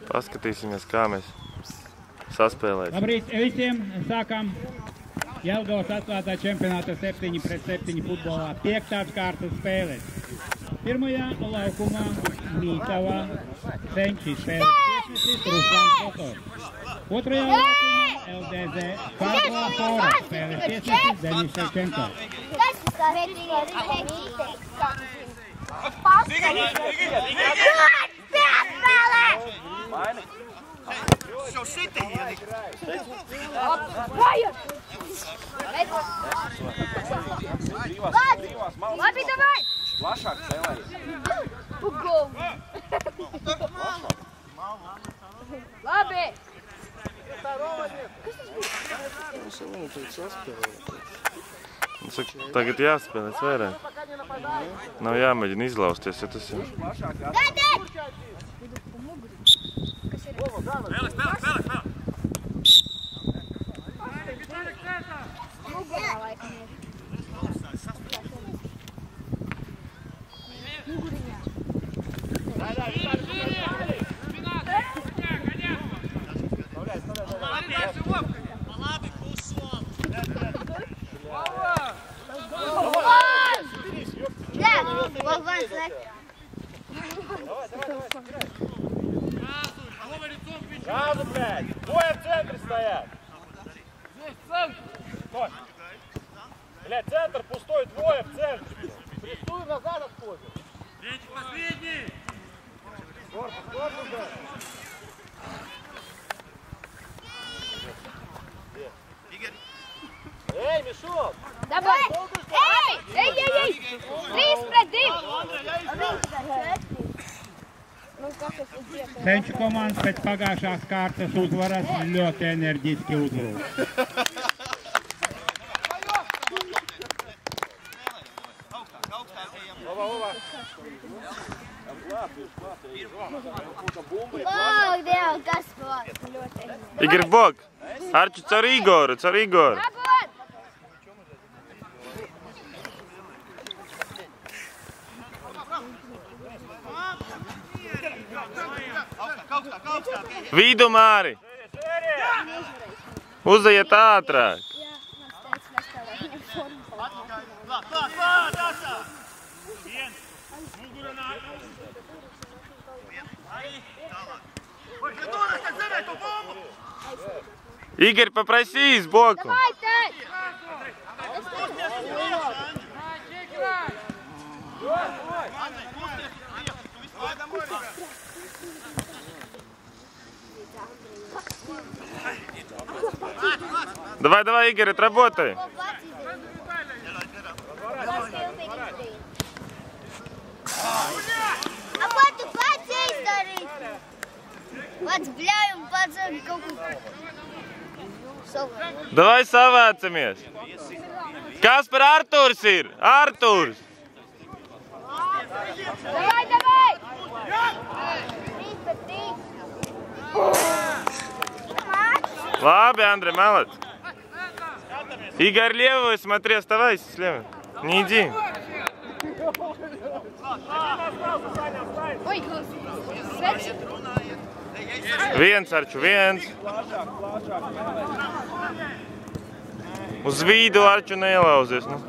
Paskatīsimies, kā mēs saspēlēsim. Labrīt visiem! Sākam Jelgavas atklātā čempionāta 7-pret-7 futbolā 5. kārtas spēles. Pirmajā laukumā Mītavā Senči spēles tiesnesis Ruslans Botors. Otrajā laukumā LDZ Karla Fora spēles tiesnesis Denis Ševčenko. Šo šitī ielikt. Labi, davai! Plašāk spēlējies. Labi! Tagad jāspēlēs vairāk. Nav jāmēģina izlausties, ja tas ir. Сразу, блядь! Двое в центре стоят! Стой! Блядь, центр пустой, двое в центре! Прессуем, назад отходим! Денчик последний! Корпус, да! Эй, Мишок! Давай! Эй! 3-2! Senču komandas pēc pagājušās kārtas uzvaras ļoti enerģiski uzrūk. Igor Bog! Arču caur Igoru! Vidu, Māri! Uzajiet ātrāk! Igor, paprasīs boku! Давай, Игорь, отработай. А ko tu pats izdarīsi? Pats bļauj un pats kaut ko savu. Давай savācamies. Kas par Arturs ir? Arturs! Давай! 3-3. Labi, Andrej, молодец. Игорь левую, смотри, оставайся слева. Не иди. Ой, Sveci. Viens, Arču, viens. Uz vidu, Arču, neielauzies. Nu.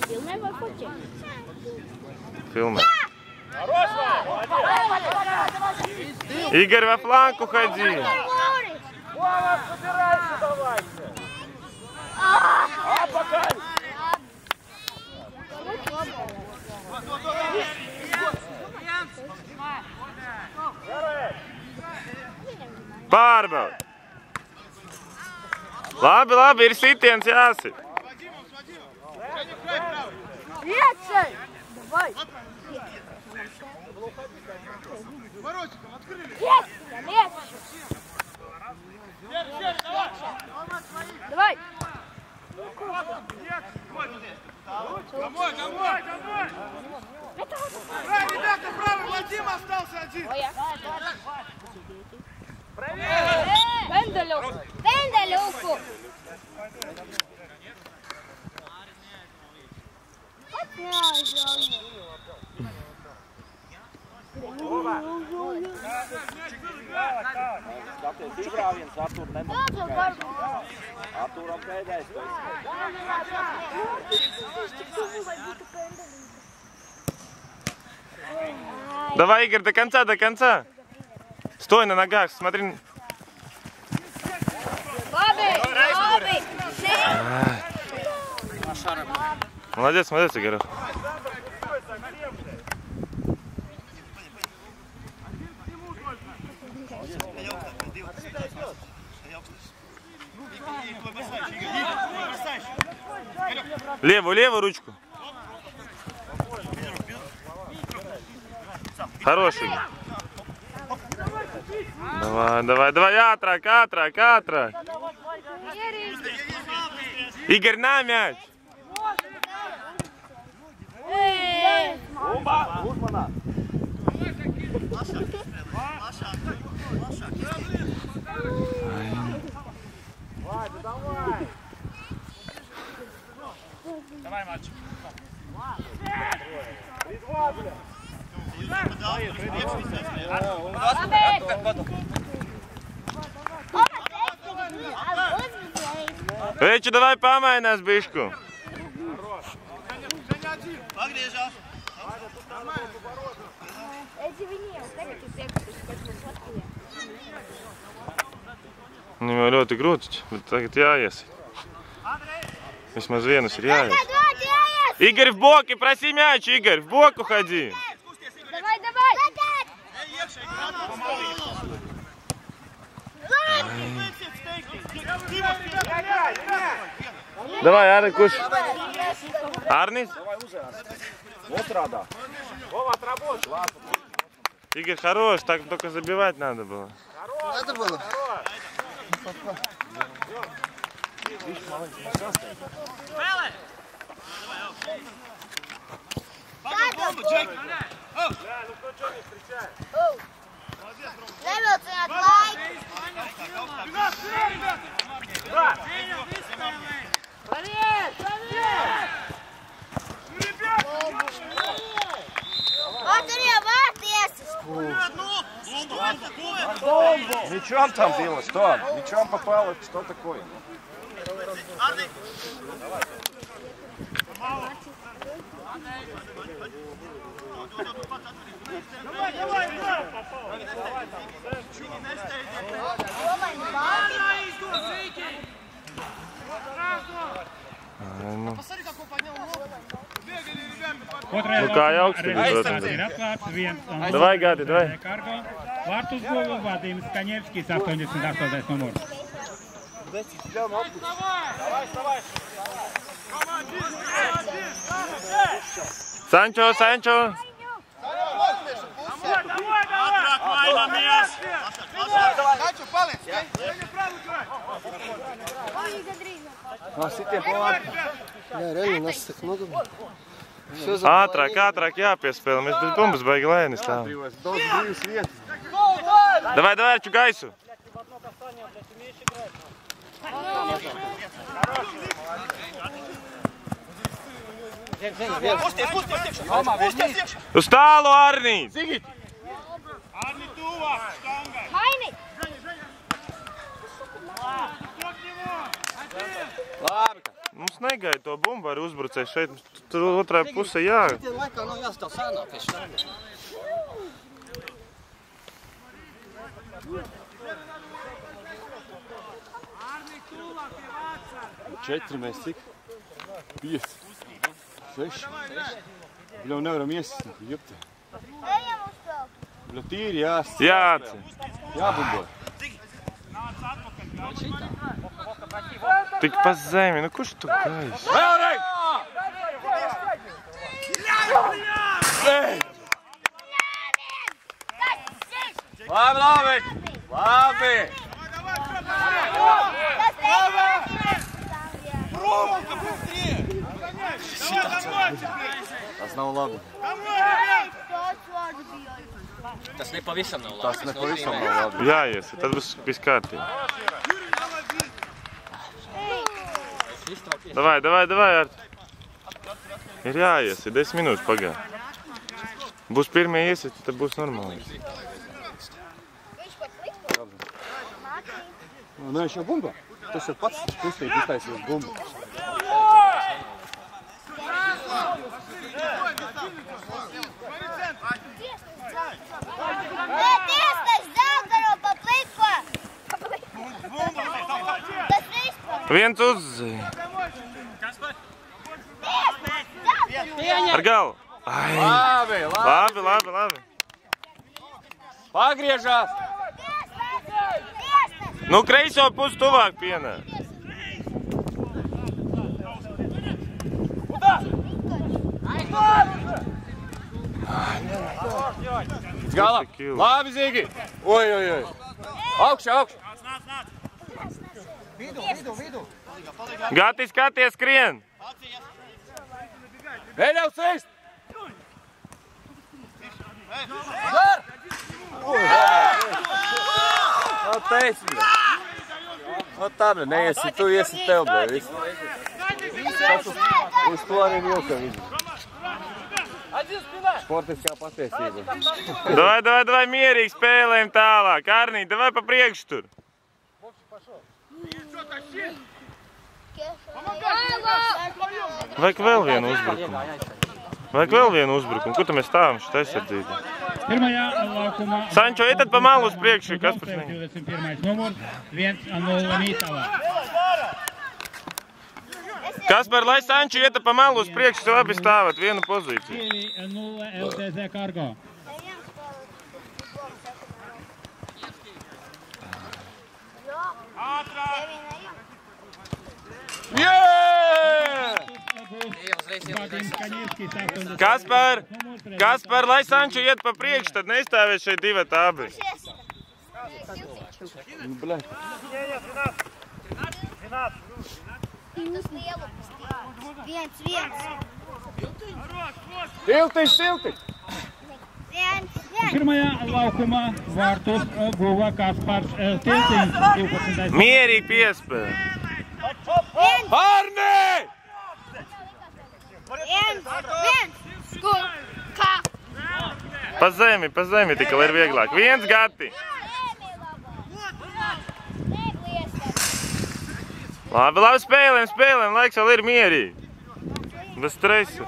Filmē vai foķē? Filmē. Игорь, во фланку ходи. Вова, собирайся, давайте. Пока. Pārbaud. Labi, ir sitiens jāsit. Iecei! Давай! Воротиком открыли. Лес! Давай! Домой! Правый, ребята, правый, Вадим остался один. Pendeleuku! Izrāviens Artur nemanās. Arturam pēdējais. Давай, Игорь, до конца, до конца. Стой на ногах, смотри. Молодец, молодец, Игорь. Левую ручку. Хороший. Давай, Атрак. Игорь, на мяч. Давай, мальчик. Veči, davai pamainās bišku. Pagriežās. Nu, jau ļoti grūti, bet tagad jāies. Vismaz vienus ir jāies. Игорь, в боки, проси мяч, Игорь, в бок уходи. Давай. Давай, Арни, куш. Арнис? Вот рада. Вова, отработай. Игорь, хорош, так только забивать надо было. Надо было. Мячом там было, что? Мячом попало, что такое? Посмотри, как он поднял ногу. Otrajā Nu, kā laukumā augsti rezultāts bija, ir atklāts 1-0. Davai, Gati, davai. Kargo. Vārtus guva Vladimirs Kaņevskis, 88. numurs. Sančo. Sančo, paliec! Jā, reāli, нас так много. Ātrāk jāpiespēlē, mēs bez bumbas baigi lēni stāvam. Давай, Arču, gaisu. Uz tālu, Arni! Arni, tuvāk, štanga! Maini! Mums negaida to bumbu ar uzbrucēju šeit, tur otrā pusē jā. Šitien laikā nav jāstāv sānā pēc štāngiem. 4 mēs cik? 5, 6. Bļau nevaram iesist, jupti. Ejam uz to! Bļau tīri jāsist. Jāce. Jābumbo. Tik pa zemi, nu kurš tu gais? Vēlreiz! Labi! Tas nav labi. Tas nepavisam nav labi. Tas nepavisam nav labi. Jāies, tad būs viss kārtībā. Davai, Arti. Ir jāies, ir 10 minūtes pagāja. Būs pirmie iesiet, tad būs normāli. Nu, viņš jau bumba. Tas jau pats kustīgi iztaisījis bumbu. Viens uz... Ar galvu. Ai. Labi. Pagriežās! Nu, kreiso pusi tuvāk pienā. Galam! Labi, Zīgi! Oi! Augšā! Vidu! Gati, skaties, skrien! Vēļaus seist! O, teici, bļa. O, tā, bļa, neiesi, tu iesi tev, bļa, viss. Uz to arī vilka vidu. Sportiskā patiesība. Davai, mierīgi spēlējam tālāk. Arnī, davai pa priekšu tur. Vajag vēl vienu uzbrukumu. Kur tam mēs stāvam šeit aizsardzību? Pirmajā laukumā... Sančo, iet tad pa malu uz priekšu, kas par viņu? 21. numurs, 1-0 Mītavā. Kaspar, lai Sančo iet pa malu uz priekšu, tev abi stāvat vienu pozīciju. 2-0 LTZ Kargo. Kaspar, lai Sančo iet pa priekšu, tad neizstāvēs šeit divi abi. Silti! Pirmajā laukumā vārtus guva Kaspars Tiltiņš, 12. Mierīgi piespēj. Arnī! Pa zemi tikai ir vieglāk. Viens Gati. Labi, spēlēm, laiks vēl ir mierīgi. Bez stresa.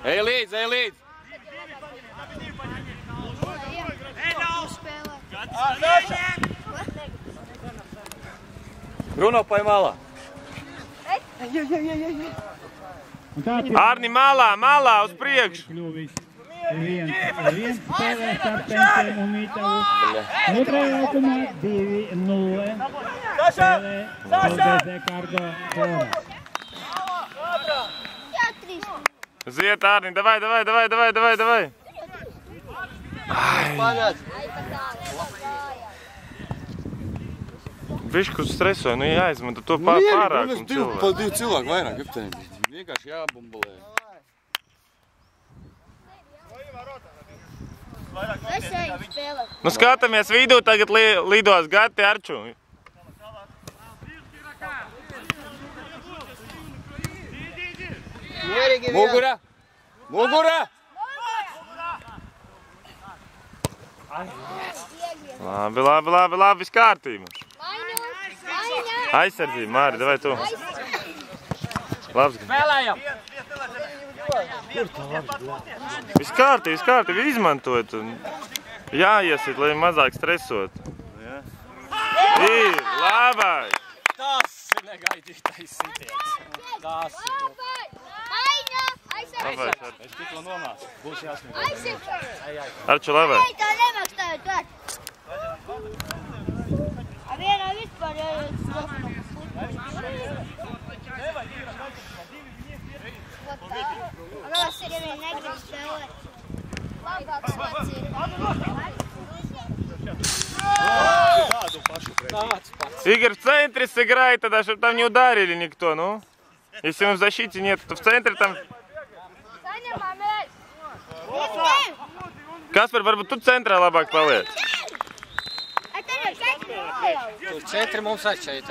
Ej līdz! Bruno, pai malā. Arni, malā, uz priekšu. Viens spēlē starp Penciem un Mītavu. Otrajā laukumā 2-0 spēlē LTZ Kargo Kora. Ziet, Arni, davai. Bišku stresoju, nu jāizmanto to pārākumu cilvēku. Pa divi cilvēku vairāk, kapteini. Vienkārši jābumbalē. Nu skatāmies vidū, tagad lidos Gati Arču. Mugura! Labi, viss kārtība. Aizsardzība, Māri, davai tu. Labs. Spēlējam! Viss kārtība, izmantojot. Jāiesit, lai mazāk stresot. Ir, labai! Tas ir negaidītais sitiens. Tas ir. Es tikko nomācu. Būs jāsniedz. Arču, labai! Tā nemakstāju tad. Vienā vispār Ros ir, ja viņi negrib spēlēt. Labāks vecīt. Игорь, в центре сыграй тогда, чтобы там не ударили никто, ну. Если он в защите нет, то в центре там... Kaspar, varbūt tu centrā labāk paliec. Tur 4 mums ar 4.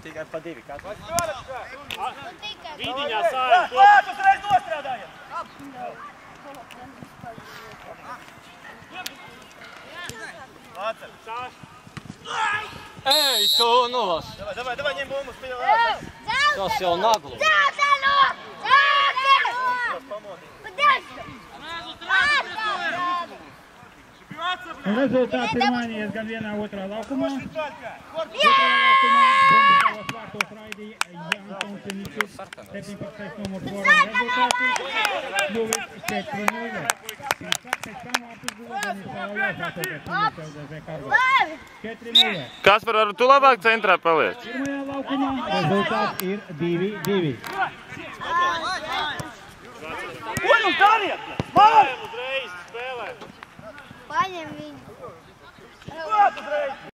Tikai pa 2. Vidiņā sājam. Klāt, uzreiz nostrādājam. Ej, to novaš. Давай, не будем успеть. Tas jau naglu. Rezultat pirmanie izgājienā otrā laukumā. Otrā laukumā bumbu vārtos raidīja Jānis Tončiničs, 17. numurs Goram rezultāti 0-4-0. Pēc tam apuzguva Denislavā Jāsātoties Uniceldzē Kargo. 4-0. Kaspar, varu tu labāk centrā paliec? Pirmajā laukumā rezultāts ir 2-2. Uļus, dariet! Māj! Uzreiz spēlē! Paņem viņu. Uzreiz!